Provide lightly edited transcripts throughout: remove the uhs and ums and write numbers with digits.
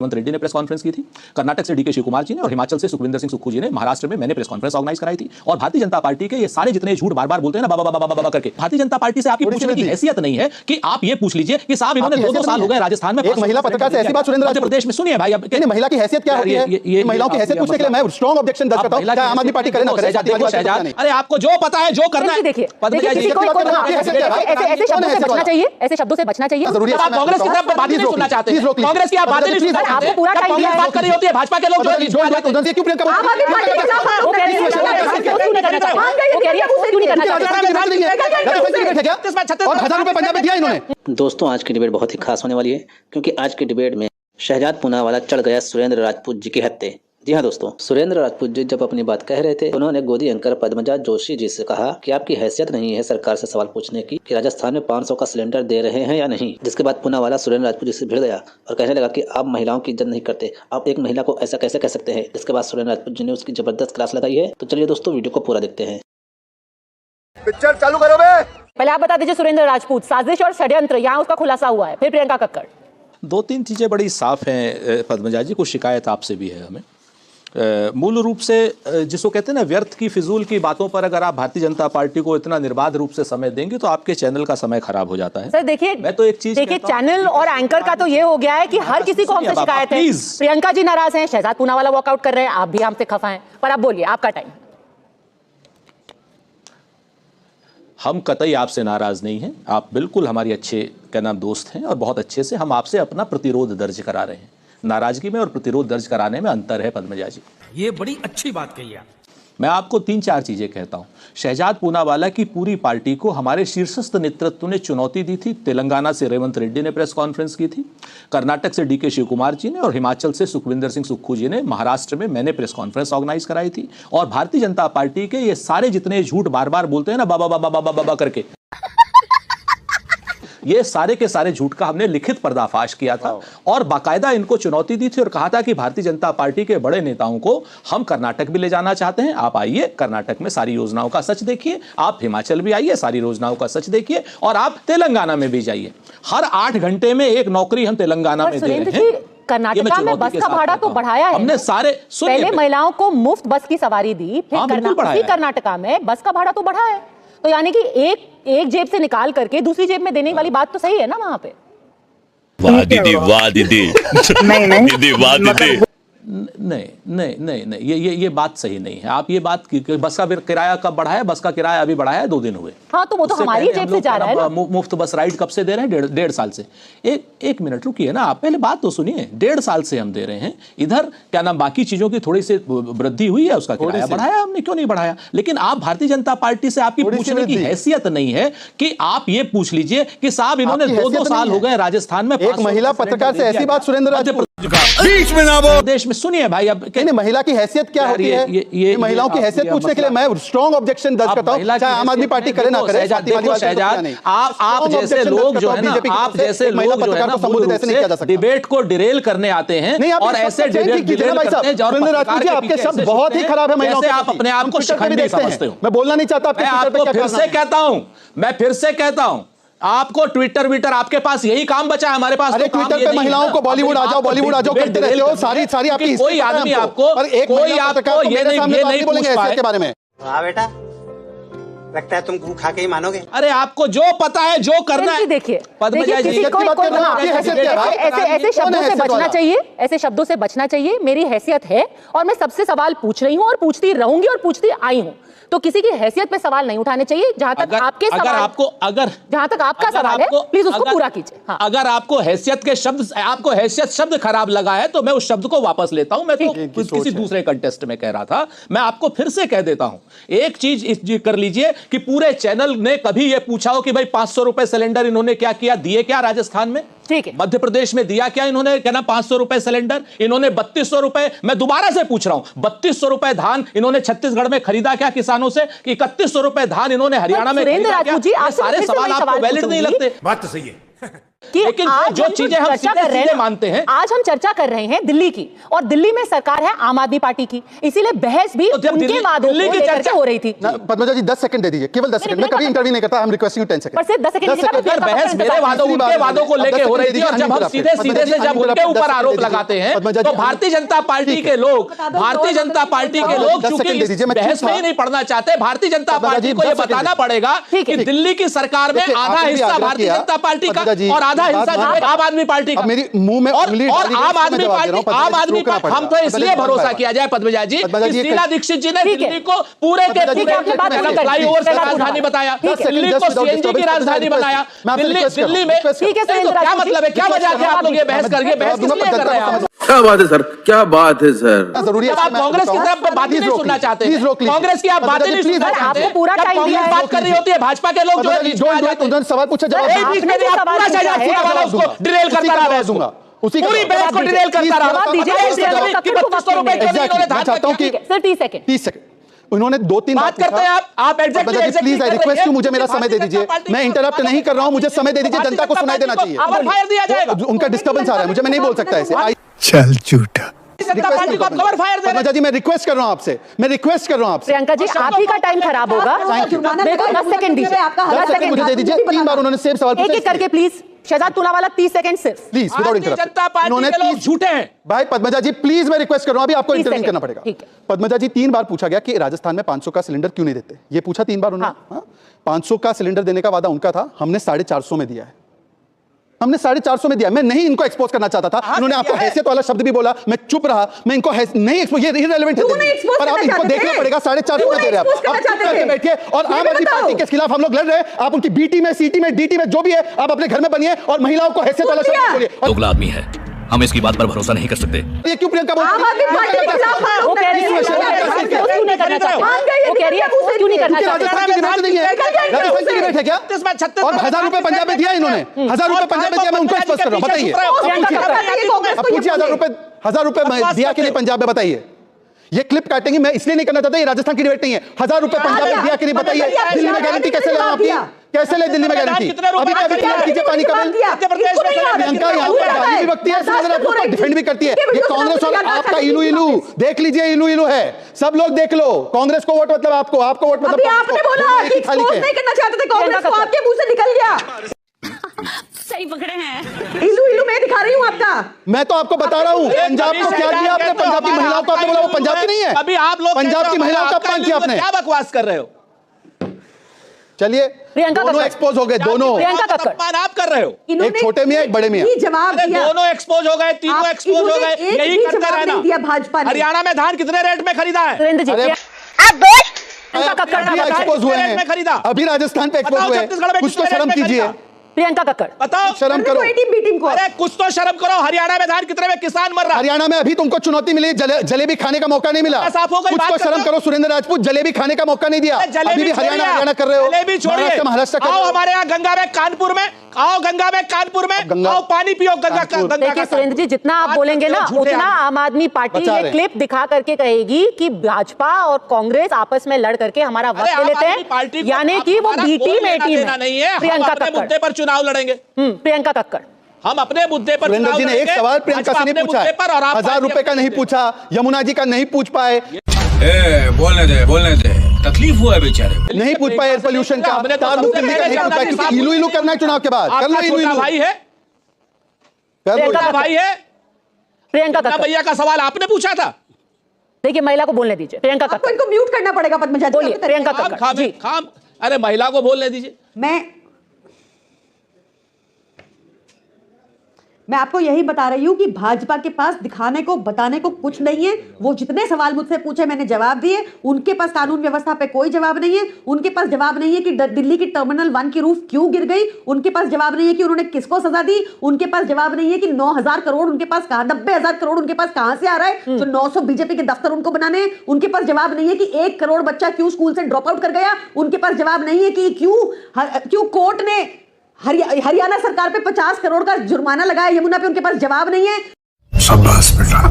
रेवंत रेड्डी ने press conference की थी, कर्नाटक से डीके शिव कुमार जी ने और हिमाचल से सुखविंदर सिंह सुक्खू जी ने, महाराष्ट्र में मैंने प्रेस कॉन्फ्रेंस ऑर्गेनाइज कराई थी। और भारतीय जनता पार्टी के ये सारे जितने झूठ बार बार बोलते हैं ना बाबा बाबा बाबा करके, भारतीय जनता पार्टी से आपकी पूछने की हैसियत नहीं है कि आप ये पूछ लीजिए कि साहब इन्होंने 2-2 साल हो गए राजस्थान में। एक महिला पत्रकार से ऐसी बात सुरेंद्र मध्य प्रदेश में सुनिए भाई, अब महिला की हैसियत क्या होती है? महिलाओं की हैसियत पूछने के लिए मैं स्ट्रांग ऑब्जेक्शन दर्ज करता हूं, चाहे आम आदमी पार्टी करे ना करे। अरे आपको जो पता है जो करना है, देखिए ऐसे शब्दों से बचना चाहिए, ऐसे शब्दों से बचना चाहिए। आप कांग्रेस की तरफ बात नहीं सुनना चाहते, कांग्रेस की आप बातें नहीं सुनना चाहते, आपको पूरा टाइम दिया बात कर रही होती है भाजपा के लोग जो क्यों प्रियंका आम आदमी पार्टी के खिलाफ वो कह रही है और 1000 रुपए पंजाब में दिया इन्होंने। दोस्तों, आज की डिबेट बहुत ही खास होने वाली है, क्योंकि आज की डिबेट में शहजाद पूनावाला चढ़ गया सुरेंद्र राजपूत जी के हत्थे। जी हाँ दोस्तों, सुरेंद्र राजपूत जी जब अपनी बात कह रहे थे, उन्होंने गोदी एंकर पद्मजा जोशी जी से कहा कि आपकी हैसियत नहीं है सरकार से सवाल पूछने की कि राजस्थान में 500 का सिलेंडर दे रहे हैं या नहीं। जिसके बाद पूनावाला सुरेंद्र राजपूत जी से भिड़ गया और कहने लगा कि आप महिलाओं की इज्जत नहीं करते, आप एक महिला को ऐसा कैसे कह सकते हैं। इसके बाद सुरेंद्र राजपूत जी ने उसकी जबरदस्त क्लास लगाई है। तो चलिए दोस्तों, वीडियो को पूरा देखते हैं। पिक्चर चालू करो बे। पहले आप बता दीजिए सुरेंद्र राजपूत, साजिश और षड्यंत्र, यहाँ उसका खुलासा हुआ है। फिर प्रियंका कक्कड़। 2-3 चीज़ें बड़ी साफ हैं पद्मजा जी, को शिकायत आपसे भी है हमें। मूल रूप से जिसको कहते हैं ना व्यर्थ की फिजूल की बातों पर अगर आप भारतीय जनता पार्टी को इतना निर्बाध रूप से समय देंगे तो आपके चैनल का समय खराब हो जाता है। सर देखिए, मैं तो एक चीज देखिए, चैनल और एंकर का तो ये हो गया है कि हर किसी को हमसे शिकायत है। प्रियंका जी नाराज हैं, शहजाद पूनावाला वॉकआउट कर रहे हैं, आप भी हमसे खफा हैं, पर आप बोलिए, आपका टाइम। हम कतई आपसे नाराज नहीं हैं, आप बिल्कुल हमारी अच्छे क्या नाम दोस्त हैं और बहुत अच्छे से हम आपसे अपना प्रतिरोध दर्ज करा रहे हैं। नाराजगी में और प्रतिरोध दर्ज कराने में अंतर है पद्मजा जी। ये बड़ी अच्छी बात कही आप। मैं आपको 3-4 चीजें कहता हूं। शहजाद पूनावाला की पूरी पार्टी को हमारे शीर्षस्थ नेतृत्व ने चुनौती दी थी। तेलंगाना से रेवंत रेड्डी ने प्रेस कॉन्फ्रेंस की थी, कर्नाटक से डीके शिव कुमार जी ने और हिमाचल से सुखविंदर सिंह सुक्खू जी ने, महाराष्ट्र में मैंने प्रेस कॉन्फ्रेंस ऑर्गेनाइज कराई थी। और भारतीय जनता पार्टी के ये सारे जितने झूठ बार बार बोलते हैं ना बाबा बाबा बाबा बाबा करके, ये सारे के सारे झूठ का हमने लिखित पर्दाफाश किया था और बाकायदा इनको चुनौती दी थी और कहा था कि भारतीय जनता पार्टी के बड़े नेताओं को हम कर्नाटक भी ले जाना चाहते हैं। आप आइए, कर्नाटक में सारी योजनाओं का सच देखिए, आप हिमाचल भी आइए, सारी योजनाओं का सच देखिए, और आप तेलंगाना में भी जाइए। हर 8 घंटे में एक नौकरी हम तेलंगाना में दे रहे हैं। कर्नाटक में बस का भाड़ा तो बढ़ाया है हमने सारे। पहले महिलाओं को मुफ्त बस की सवारी दी, फिर कर्नाटका में बस का भाड़ा तो बढ़ा है। तो यानी कि एक जेब से निकाल करके दूसरी जेब में देने वाली बात तो सही है ना वहां पे। वाह दीदी, वाह दीदी। नहीं दीदी, वाह दीदी। नहीं, ये बात सही नहीं है। आप ये बात बस का किराया कब बढ़ाया? बस का किराया अभी बढ़ाया है 2 दिन हुए। हाँ, तो वो तो हमारी जेब से जा रहा है ना। मुफ्त बस राइड कब से दे रहे हैं? 1.5 साल से। एक मिनट रुकिए ना, आप पहले बात तो सुनिए। 1.5 साल से हम दे रहे हैं। इधर क्या नाम बाकी चीजों की थोड़ी सी वृद्धि हुई है, उसका किराया बढ़ाया हमने, क्यों नहीं बढ़ाया? लेकिन आप भारतीय जनता पार्टी से आपकी पूछने की हैसियत नहीं है कि आप ये पूछ लीजिए कि साहब इन्होंने 2-2 साल हो गए राजस्थान में। एक महिला पत्रकार से ऐसी बात सुरेंद्र राजपूत बीच में ना बोल। देश में सुनिए भाई, अब महिला की हैसियत क्या होती है? ये महिलाओं की हैसियत पूछने के लिए मैं स्ट्रांग ऑब्जेक्शन दर्ज करता हूं, चाहे आम आदमी पार्टी करे ना करे। शहजाद, आप जैसे लोग जो है ना, आप जैसे लोग जो है ना, डिबेट को डिरेल करने आते हैं और ऐसे डिरेल करते हैं। सुरेंद्र राजपूत जी, आपके शब्द बहुत ही खराब है। महिलाओं आप अपने आप को शिखंडी समझते हो। मैं बोलना नहीं चाहता, मैं आपको फिर से कहता हूं, आपको ट्विटर आपके पास यही काम बचा है। हमारे पास ट्विटर पे महिलाओं को बॉलीवुड आ जाओ करते रहते हो। सारी आपकी कोई आदमी आपको ये नहीं बोलेंगे इसके बारे में। हाँ बेटा, लगता है तुम गू खा के ही मानोगे। अरे आपको जो पता है जो करना है। देखिए, ऐसे शब्दों से बचना चाहिए, ऐसे शब्दों से बचना चाहिए। मेरी हैसियत है और मैं सबसे सवाल पूछ रही हूँ और पूछती रहूंगी और पूछती आई हूँ। तो किसी की हैसियत पे सवाल नहीं उठाने चाहिए। जहां तक आपके सवाल, जहां तक आपका सवाल है, प्लीज उसको पूरा कीजिए। हाँ। अगर आपको हैसियत शब्द खराब लगा है तो मैं उस शब्द को वापस लेता हूं। मैं तो किसी दूसरे कंटेस्ट में कह रहा था। मैं आपको फिर से कह देता हूं, एक चीज कर लीजिए कि पूरे चैनल ने कभी यह पूछा हो कि भाई 500 रुपए सिलेंडर इन्होंने क्या किया, दिए क्या राजस्थान में? ठीक है। मध्य प्रदेश में दिया क्या इन्होंने? क्या ना 500 रुपए सिलेंडर, इन्होंने 3200 रुपए। मैं दोबारा से पूछ रहा हूं, 3200 रुपए धान इन्होंने छत्तीसगढ़ में खरीदा क्या किसानों से? 3100 रुपए धान इन्होंने हरियाणा में खरीदा क्या? सारे सवाल आपको वैलिड नहीं लगते? बात तो सही है। लेकिन जो चीजें हम सीधे मानते हैं, आज हम चर्चा कर रहे हैं दिल्ली की, और दिल्ली में सरकार है आम आदमी पार्टी की, इसीलिए बहस भी उनके वादों को लेकर के हो रही थी। पद्मजा जी 10 सेकंड दे दीजिए, केवल 10 सेकंड। मैं कभी इंटरव्यू नहीं करता, I am requesting you 10 second. पर सिर्फ 10 सेकंड बहस मेरे वादों उनके वादों को लेकर हो रही थी, और जब हम सीधे सीधे से जब उनके ऊपर आरोप लगाते हैं तो भारतीय जनता पार्टी के लोग चूंकि बहस में ही नहीं पढ़ना चाहते, भारतीय जनता पार्टी को यह बताना पड़ेगा कि दिल्ली की सरकार में आधा हिस्सा भारतीय जनता पार्टी का और आधा हिस्सा आम आदमी पार्टी का। मेरी मुंह में और आम आदमी पार्टी, हम तो इसलिए भरोसा किया जाए पद्मजा जी, शीला दीक्षित जी ने दिल्ली को पूरे के फ्लाईओवर से राजधानी बताया, दिल्ली को सीएनजी की राजधानी बनाया, दिल्ली में क्या मतलब है, क्या वजह है आप लोग ये बहस करके बहस किस लिए कर रहे हैं? क्या बात है सर, क्या बात है सर। जरूरी है आप कांग्रेस की तरफ बातें नहीं सुनना चाहते, कांग्रेस की आप बातें नहीं सुनना चाहते, पूरा टाइम दिया है, बात कर रही होती है भाजपा के लोग जो सवाल पूछा डिरेल करता रहा, उसी पूरी बहस को डिरेल करता रहा। सर 30 सेकंड उन्होंने 2-3 बात करते हैं आप exactly please I request you, मुझे मेरा समय दे दीजिए, मैं इंटरप्ट नहीं कर रहा हूं, मुझे समय दे दीजिए, जनता को सुनाई देना चाहिए। फायर दिया जाएगा, उनका डिस्टर्बेंस आ रहा है मुझे, मैं नहीं बोल सकता ऐसे। चल झूठा। पद्मजा जी मैं रिक्वेस्ट कर रहा हूं आपसे, मैं रिक्वेस्ट कर रहा हूं आपसे। प्रियंका जी आप ही का टाइम खराब होगा, मेरे को 10 सेकंड दीजिए, 10 सेकंड मुझे दे दीजिए। 3 बार उन्होंने सेम सवाल पूछा, एक-एक करके प्लीज। शहजाद पूनावाला 30 सेकंड सिर्फ please, without interruption. Janata party के लोग झूठे हैं भाई। पद्मजा जी प्लीज मैं रिक्वेस्ट कर रहा हूं, अभी आपको इंटरव्यू करना पड़ेगा। पद्मजा जी 3 बार पूछा गया कि राजस्थान में 500 का सिलेंडर क्यों नहीं देते, ये पूछा 3 बार उन्होंने। 500 का सिलेंडर देने का वादा उनका था, हमने 450 में दिया है, हमने 450 में दिया। मैं नहीं इनको एक्सपोज करना चाहता था, उन्होंने आपको हैसियत वाला शब्द भी बोला, मैं चुप रहा, मैं इनको नहीं एक्सपोज, ये इररिलेवेंट है, पर आप इनको देखना पड़ेगा 450 में दे रहे हैं आप बैठिए, और आम आदमी पार्टी के खिलाफ हम लोग लड़ रहे हैं। आप उनकी बीटी में, सीटी में, डीटी में जो भी है आप अपने घर में बनिए और महिलाओं को हैसियत वाला शब्द बोलिए। दोगला आदमी है, हम इसकी बात पर भरोसा नहीं कर सकते। ये क्यों प्रियंका बोल रही है? और 1000 रुपए पंजाब में दिया इन्होंने, 1000 रुपए पंजाब में दिया, मैं उनको एक्सपोज कर रहा हूं, बताइए। अब पूछिए 1000 रुपए दिया कि नहीं पंजाब में, बताइए। ये क्लिप काटेंगे, मैं इसलिए नहीं करना चाहता, ये राजस्थान की डिबेट नहीं है। 1000 रुपए पंजाब में दिया कि नहीं बताइए। दिल्ली में गारंटी कैसे ले आपकी, कैसे ले दिल्ली में गारंटी? अभी क्या कीजिए पानी का बिल। प्रियंका यहाँ पर गाली भी बकती है, आपको डिफेंड भी करती है। ये कांग्रेस और आपका इलू इलू देख लीजिए, इलू इलू है, सब लोग देख लो। कांग्रेस को वोट मतलब आपको वोट मतलब आपने बोला कि एक्सपोज नहीं करना चाहते थे कांग्रेस को, आपके मुंह से निकल गया। सही पकड़े हैं, इलू इलू मैं दिखा रही हूँ आपका। मैं तो आपको बता रहा हूँ पंजाब को क्या दिया आपने, पंजाब की महिलाओं को आपने बोला वो पंजाब की नहीं है। अभी आप लोग पंजाब की महिलाओं का अपमान किया आपने, क्या बकवास कर रहे हो? चलिए दोनों एक्सपोज हो गए, दोनों। अपमान आप कर रहे हो, एक छोटे में एक बड़े में। जवाब दिया, दोनों एक्सपोज हो गए, तीनों एक्सपोज हो गए, यही करते रहना। भाजपा ने हरियाणा में धान कितने रेट में खरीदा है? एक्सपोज हुए हैं, अभी राजस्थान पे एक्सपोज हुए हैं, कुछ तो शर्म कीजिए। प्रियंका कक्कड़ बताओ, शर्म करो। अरे कुछ तो शर्म करो। हरियाणा में धान कितने में किसान मर रहा है? हरियाणा में अभी तुमको चुनौती मिली, जलेबी खाने का मौका नहीं मिला। कुछ तो शर्म करो। सुरेंद्र राजपूत जलेबी खाने का मौका नहीं दिया, अभी भी हरियाणा कर रहे हो। जलेबी छोड़िए, महाराष्ट्र आओ हमारे यहाँ गंगा में, कानपुर में आओ, गंगा में, कानपुर में आओ, पानी पियो गंगा। देखिए सुरेंद्र जी, जितना आप बोलेंगे ना उतना आम आदमी पार्टी ये क्लिप दिखा करके कहेगी कि भाजपा और कांग्रेस आपस में लड़ करके हमारा वक्त ले लेते हैं, यानी कि वो बी टीम ए टीम नहीं है। प्रियंका कक्कड़ मुद्दे पर चुनाव लड़ेंगे। प्रियंका कक्कड़ हम अपने मुद्दे पर सुरेंद्र जी ने एक सवाल प्रियंका से नहीं पूछा, 1000 रुपए का नहीं पूछा, यमुना जी का नहीं पूछ पाए, बोलने दे, तकलीफ हुआ है बेचारे, नहीं पूछ पाए एयर पोल्यूशन का, तार मुकम्मल का नहीं पूछ पाए, क्योंकि इलू इलू करना है चुनाव के बाद। कर लो इलू इलू। भाई है, भाई है प्रियंका कक्कड़ भैया का सवाल आपने पूछा था। देखिए महिला को बोलने दीजिए। प्रियंका कक्कड़, इनको म्यूट करना पड़ेगा। पद्मजा जी बोलिए। प्रियंका कक्कड़ जी, अरे महिला को बोलने दीजिए। मैं आपको यही बता रही हूं कि भाजपा के पास दिखाने को, बताने को कुछ नहीं है। वो जितने सवाल मुझसे पूछे मैंने जवाब दिए। उनके पास कानून व्यवस्था पे कोई जवाब नहीं है। उनके पास जवाब नहीं है कि दिल्ली की टर्मिनल 1 की रूफ क्यों गिर गई। उनके पास जवाब नहीं है कि उन्होंने किसको सजा दी। उनके पास जवाब नहीं है कि 9,000 करोड़ उनके पास कहां, 90,000 करोड़ उनके पास कहां से आ रहा है जो 900 बीजेपी के दफ्तर उनको बनाने हैं। उनके पास जवाब नहीं है कि 1 करोड़ बच्चा क्यों स्कूल से ड्रॉप आउट कर गया। उनके पास जवाब नहीं है कि क्यों कोर्ट ने हरियाणा सरकार पे 50 करोड़ का जुर्माना लगाया यमुना पे। उनके पास जवाब नहीं है। शाबाश बेटा,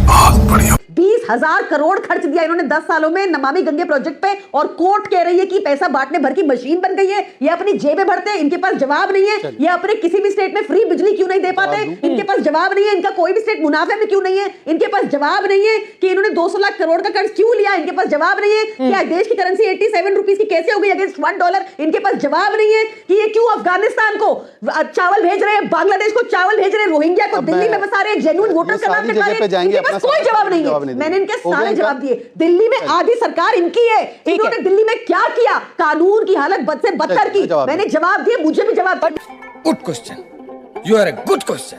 बहुत बढ़िया। 20 25,000 करोड़ खर्च दिया इन्होंने 10 सालों में नमामि गंगे प्रोजेक्ट पे, और कोर्ट कह रही है कि पैसा बांटने भर की मशीन बन गई है, ये अपनी जेबें भरते हैं, इनके पास जवाब नहीं है। ये अपने किसी भी स्टेट में फ्री बिजली क्यों नहीं दे पाते, इनके पास जवाब नहीं है। इनका कोई भी स्टेट मुनाफे में क्यों नहीं है, इनके पास जवाब नहीं है। कि इन्होंने 200 लाख करोड़ का कर्ज क्यों लिया, इनके पास जवाब नहीं है। क्या देश की करेंसी 87 रुपीस की कैसे हो गई अगेंस्ट $1, इनके पास जवाब नहीं है। कि ये क्यों अफगानिस्तान को चावल भेज रहे हैं, बांग्लादेश को चावल भेज रहे हैं, रोहिंग्या को दिल्ली में बसा रहे हैं, जेन्युइन वोटर का नाम लिखा रहे हैं, इनके पास कोई जवाब नहीं है। मैंने इनके सारे जवाब दिए। दिल्ली में आधी सरकार इनकी है, इन्होंने दिल्ली में क्या किया, कानून की हालत बद से बदतर की, मैंने जवाब दिए, मुझे भी जवाब। Good question, you are a good question.